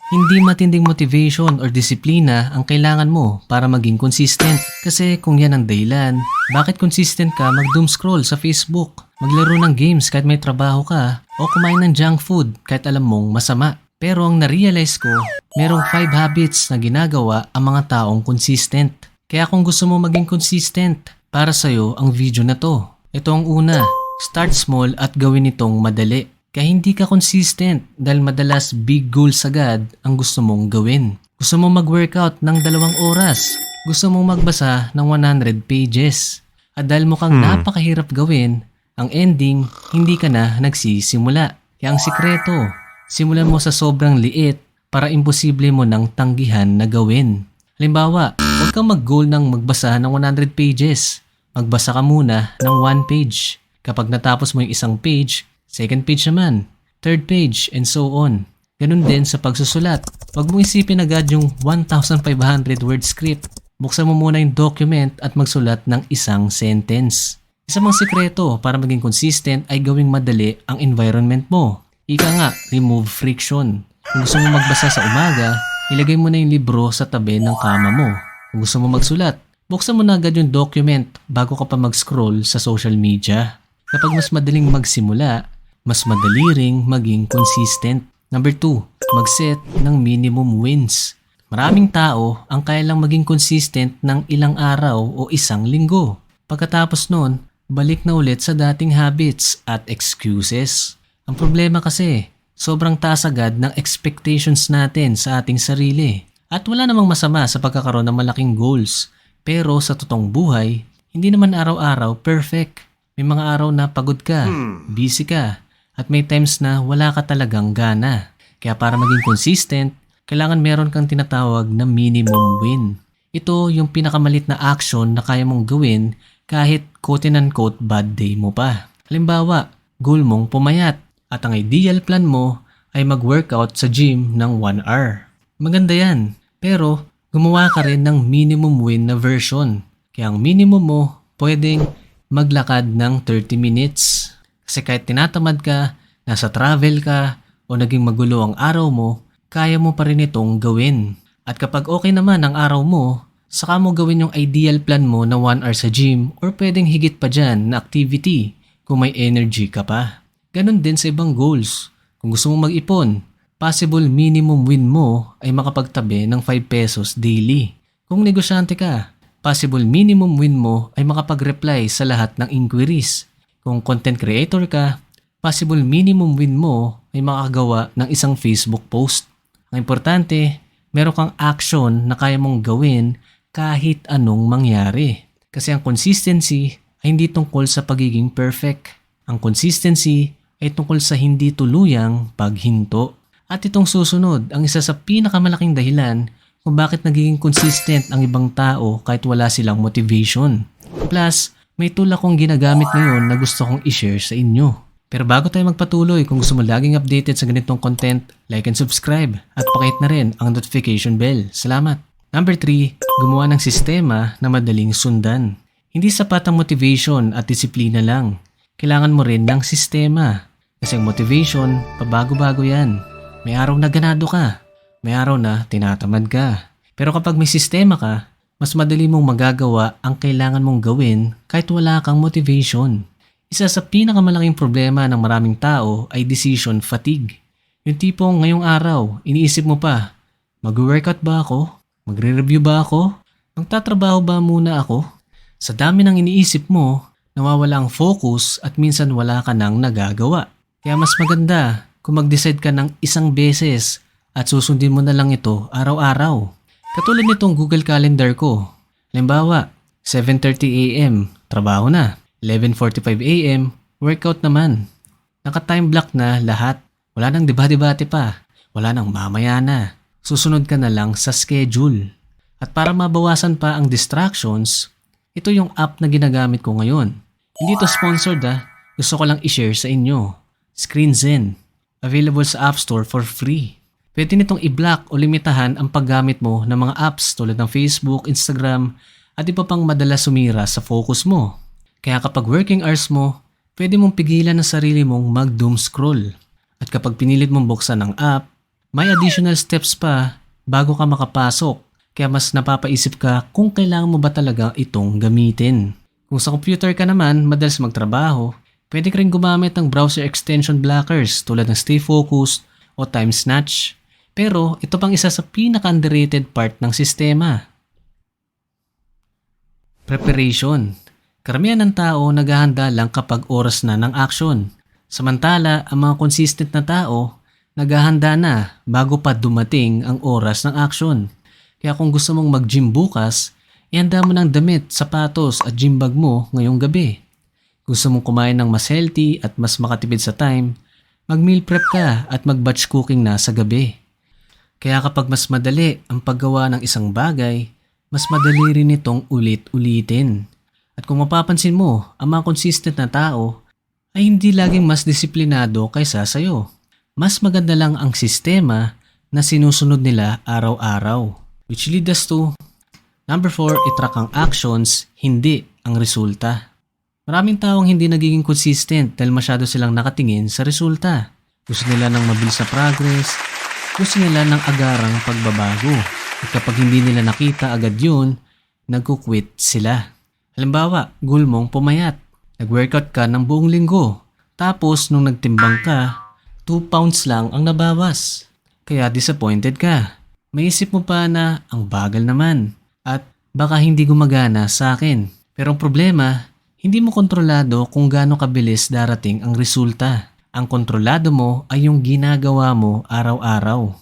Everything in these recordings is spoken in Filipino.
Hindi matinding motivation or disiplina ang kailangan mo para maging consistent. Kasi kung yan ang dahilan, bakit consistent ka mag-doom scroll sa Facebook, maglaro ng games kahit may trabaho ka, o kumain ng junk food kahit alam mong masama? Pero ang na-realize ko, merong 5 habits na ginagawa ang mga taong consistent. Kaya kung gusto mo maging consistent, para sa'yo ang video na to. Ito ang una, start small at gawin itong madali. Kaya hindi ka consistent dahil madalas big goals agad ang gusto mong gawin. Gusto mong mag-workout ng 2 oras. Gusto mong magbasa ng 100 pages. At dahil mukhang napakahirap gawin, ang ending, hindi ka na nagsisimula. Kaya ang sikreto, simulan mo sa sobrang liit para imposible mo nang tanggihan na gawin. Halimbawa, huwag kang mag-goal ng magbasa ng 100 pages. Magbasa ka muna ng 1 page. Kapag natapos mo yung isang page, second page naman, third page, and so on. Ganun din sa pagsusulat. Huwag mong isipin agad yung 1,500 word script. Buksan mo muna yung document at magsulat ng isang sentence. Isa mang sikreto para maging consistent ay gawing madali ang environment mo. Ika nga, remove friction. Kung gusto mo magbasa sa umaga, ilagay mo na yung libro sa tabi ng kama mo. Kung gusto mo magsulat, buksan mo na agad yung document bago ka pa mag-scroll sa social media. Kapag mas madaling magsimula, mas madali ring maging consistent. Number 2, mag-set ng minimum wins. Maraming tao ang kaya lang maging consistent ng ilang araw o isang linggo. Pagkatapos nun, balik na ulit sa dating habits at excuses. Ang problema kasi, sobrang taas agad ng expectations natin sa ating sarili. At wala namang masama sa pagkakaroon ng malaking goals. Pero sa totoong buhay, hindi naman araw-araw perfect. May mga araw na pagod ka, busy ka, at may times na wala ka talagang gana. Kaya para maging consistent, kailangan meron kang tinatawag na minimum win. Ito yung pinakamalit na action na kaya mong gawin kahit quote-unquote bad day mo pa. Halimbawa, goal mong pumayat at ang ideal plan mo ay mag-workout sa gym ng 1 hour. Maganda yan, pero gumawa ka rin ng minimum win na version. Kaya ang minimum mo pwedeng maglakad ng 30 minutes. Kasi kahit tinatamad ka, nasa travel ka, o naging magulo ang araw mo, kaya mo pa rin itong gawin. At kapag okay naman ang araw mo, saka mo gawin yung ideal plan mo na 1 hour sa gym or pwedeng higit pa dyan na activity kung may energy ka pa. Ganon din sa ibang goals. Kung gusto mo mag-ipon, possible minimum win mo ay makapagtabi ng 5 pesos daily. Kung negosyante ka, possible minimum win mo ay makapag-reply sa lahat ng inquiries. Kung content creator ka, possible minimum win mo ay makagawa ng isang Facebook post. Ang importante, meron kang action na kaya mong gawin kahit anong mangyari. Kasi ang consistency ay hindi tungkol sa pagiging perfect. Ang consistency ay tungkol sa hindi tuluyang paghinto. At itong susunod ang isa sa pinakamalaking dahilan kung bakit nagiging consistent ang ibang tao kahit wala silang motivation. Plus, may tool akong ginagamit ngayon na gusto kong i-share sa inyo. Pero bago tayo magpatuloy, kung gusto mo laging updated sa ganitong content, like and subscribe at pakihit na rin ang notification bell. Salamat! Number 3, gumawa ng sistema na madaling sundan. Hindi sapat ang motivation at disiplina lang. Kailangan mo rin ng sistema. Kasi ang motivation, pabago-bago yan. May araw na ganado ka. May araw na tinatamad ka. Pero kapag may sistema ka, mas madali mong magagawa ang kailangan mong gawin kahit wala kang motivation. Isa sa pinakamalaking problema ng maraming tao ay decision fatigue. Yung tipong ngayong araw, iniisip mo pa, mag-workout ba ako? Magre-review ba ako? Magtatrabaho ba muna ako? Sa dami ng iniisip mo, nawawala ang focus at minsan wala ka nang nagagawa. Kaya mas maganda kung mag-decide ka ng isang beses at susundin mo na lang ito araw-araw. Katulad nitong Google Calendar ko. Halimbawa, 7:30 AM, trabaho na. 11:45 AM, workout naman. Naka-time block na lahat. Wala nang debate-debate pa. Wala nang mamaya na. Susunod ka na lang sa schedule. At para mabawasan pa ang distractions, ito yung app na ginagamit ko ngayon. Hindi to sponsored Gusto ko lang i-share sa inyo. ScreenZen. Available sa App Store for free. Pwede nitong i-block o limitahan ang paggamit mo ng mga apps tulad ng Facebook, Instagram, at iba pang madalas sumira sa focus mo. Kaya kapag working hours mo, pwede mong pigilan ang sarili mong mag-doom scroll. At kapag pinilit mong buksan ang app, May additional steps pa bago ka makapasok. Kaya mas napapaisip ka kung kailangan mo ba talaga itong gamitin. Kung sa computer ka naman madalas magtrabaho, pwede ka rin gumamit ng browser extension blockers tulad ng Stay Focused o Time Snatch. Pero ito pang isa sa pinaka-underrated part ng sistema. Preparation. Karamihan ng tao naghahanda lang kapag oras na ng action. Samantala, ang mga consistent na tao naghahanda na bago pa dumating ang oras ng action. Kaya kung gusto mong mag-gym bukas, ihanda mo ng damit, sapatos at gym bag mo ngayong gabi. Gusto mong kumain ng mas healthy at mas makatipid sa time, mag-meal prep ka at mag-batch cooking na sa gabi. Kaya kapag mas madali ang paggawa ng isang bagay, mas madali rin itong ulit-ulitin. At kung mapapansin mo, ang mga consistent na tao ay hindi laging mas disiplinado kaysa sayo. Mas maganda lang ang sistema na sinusunod nila araw-araw. Which leads us to number 4, itrack ang actions, hindi ang resulta. Maraming taong hindi nagiging consistent dahil masyado silang nakatingin sa resulta. Gusto nila ng mabilis na progress, gusto nila ng agarang pagbabago. At kapag hindi nila nakita agad yun, nagkukwit sila. Halimbawa, goal mong pumayat. Nag-workout ka ng buong linggo. Tapos nung nagtimbang ka, 2 pounds lang ang nabawas. Kaya disappointed ka. Maisip mo pa na ang bagal naman at baka hindi gumagana sa akin. Pero ang problema, hindi mo kontrolado kung gaano kabilis darating ang resulta. Ang kontrolado mo ay yung ginagawa mo araw-araw.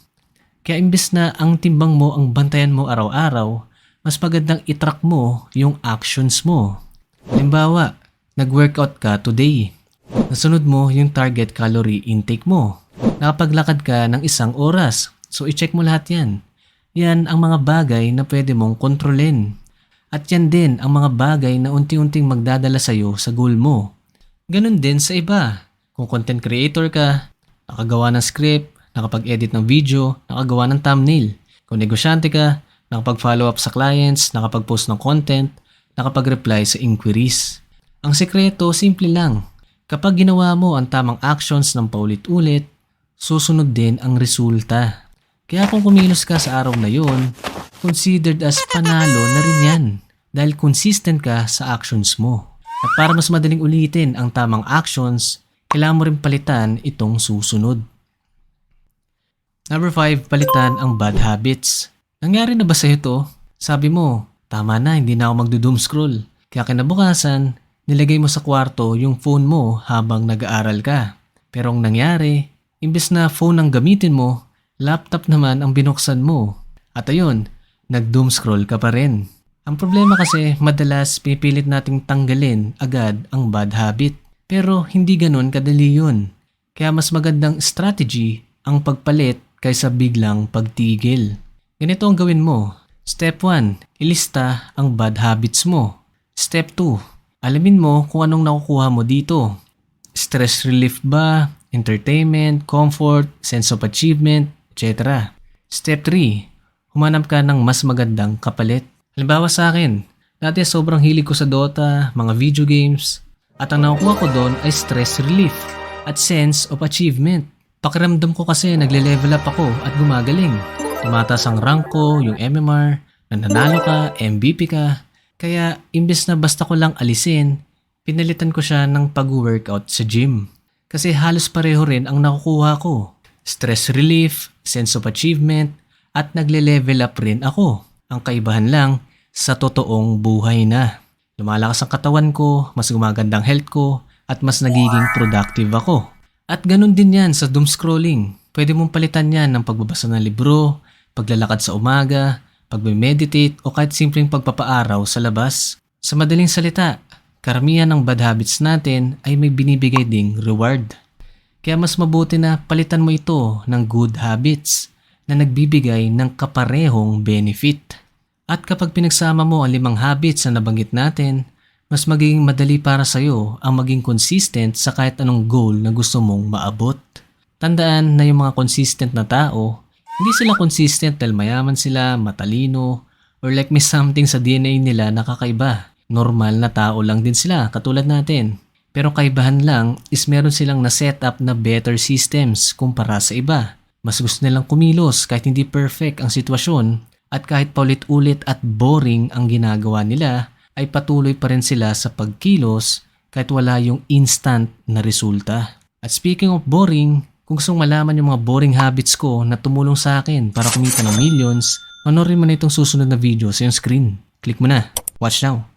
Kaya imbes na ang timbang mo ang bantayan mo araw-araw, mas magandang itrack mo yung actions mo. Halimbawa, nag-workout ka today. Nasunod mo yung target calorie intake mo. Nakapaglakad ka ng 1 oras. So i-check mo lahat yan. Yan ang mga bagay na pwede mong kontrolin. At yan din ang mga bagay na unti-unting magdadala sa'yo sa goal mo. Ganun din sa iba. Kung content creator ka, nakagawa ng script, nakapag-edit ng video, nakagawa ng thumbnail. Kung negosyante ka, nakapag-follow up sa clients, nakapag-post ng content, nakapag-reply sa inquiries. Ang sekreto, simple lang. Kapag ginawa mo ang tamang actions ng paulit-ulit, susunod din ang resulta. Kaya kung kumilos ka sa araw na yon, considered as panalo na rin yan dahil consistent ka sa actions mo. At para mas madaling ulitin ang tamang actions, kailangan mo rin palitan itong susunod. Number 5, palitan ang bad habits. Nangyari na ba sa'yo to? Sabi mo, tama na, hindi na ako magdo-doom scroll. Kaya kinabukasan, nilagay mo sa kwarto yung phone mo habang nag-aaral ka. Pero ang nangyari, imbes na phone ang gamitin mo, laptop naman ang binuksan mo. At ayun, nag-doom scroll ka pa rin. Ang problema kasi, madalas pinipilit nating tanggalin agad ang bad habit. Pero hindi ganun kadali yun. Kaya mas magandang strategy ang pagpalit kaysa biglang pagtigil. Ganito ang gawin mo. Step 1, ilista ang bad habits mo. Step 2, alamin mo kung anong nakukuha mo dito. Stress relief ba, entertainment, comfort, sense of achievement, etc. Step 3, humanap ka ng mas magandang kapalit. Halimbawa sa akin, dati sobrang hilig ko sa Dota, mga video games, at ang nakukuha ko doon ay stress relief at sense of achievement. Pakiramdam ko kasi nagle-level up ako at gumagaling. Tumataas ang rank ko, yung MMR, nananalo ka, MVP ka. Kaya imbes na basta ko lang alisin, pinalitan ko siya ng pag-workout sa gym. Kasi halos pareho rin ang nakukuha ko. Stress relief, sense of achievement, at nagle-level up rin ako. Ang kaibahan lang, sa totoong buhay na. Lumalakas ang katawan ko, mas gumagandang health ko, at mas nagiging productive ako. At ganun din yan sa doom scrolling. Pwede mong palitan yan ng pagbabasa ng libro, paglalakad sa umaga, pagme-meditate o kahit simpleng pagpapaaraw sa labas. Sa madaling salita, karamihan ng bad habits natin ay may binibigay ding reward. Kaya mas mabuti na palitan mo ito ng good habits na nagbibigay ng kaparehong benefit. At kapag pinagsama mo ang 5 habits na nabanggit natin, mas magiging madali para sa'yo ang maging consistent sa kahit anong goal na gusto mong maabot. Tandaan na yung mga consistent na tao, hindi sila consistent dahil mayaman sila, matalino, or like may something sa DNA nila na kakaiba. Normal na tao lang din sila, katulad natin. Pero kaibahan lang is meron silang na-set up na better systems kumpara sa iba. Mas gusto nilang kumilos kahit hindi perfect ang sitwasyon at kahit paulit-ulit at boring ang ginagawa nila, ay patuloy pa rin sila sa pagkilos kahit wala yung instant na resulta. At speaking of boring, kung gusto mong malaman yung mga boring habits ko na tumulong sa akin para kumita ng millions, panoorin mo na itong susunod na video sa iyong screen. Click mo na. Watch now.